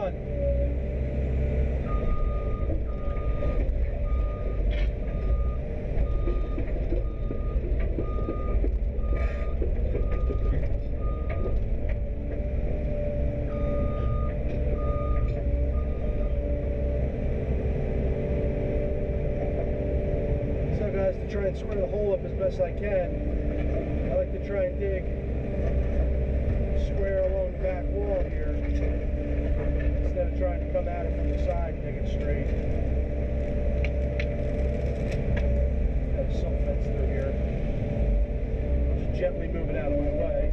on. So guys, to try and square the hole up as best I can, I like to try and dig square along the back wall here instead of trying to come at it from the side and dig it straight. Got a silt fence through here. Just gently move it out of my way.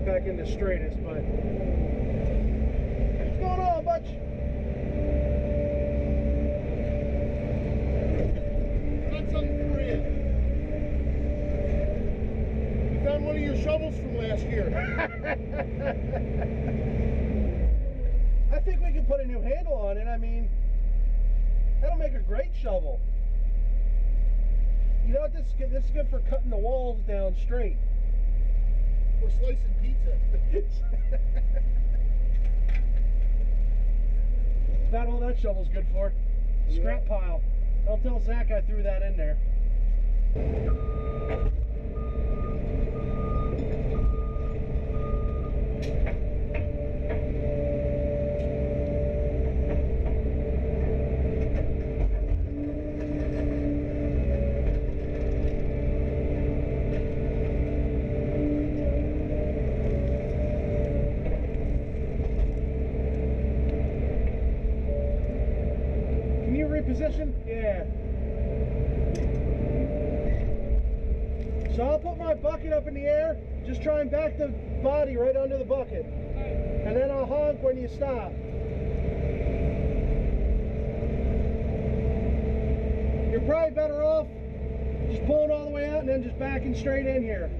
Back in the straightest, but what's going on, Butch? Got something for you. We found one of your shovels from last year. I think we can put a new handle on it. I mean, that'll make a great shovel. You know what? This is good for cutting the walls down straight. We're slicing pizza. About all that shovel's good for. Scrap pile. Don't tell Zach I threw that in there. Position? Yeah. So I'll put my bucket up in the air, just try and back the body right under the bucket. And then I'll honk when you stop. You're probably better off Just pull it all the way out and then just backing straight in here.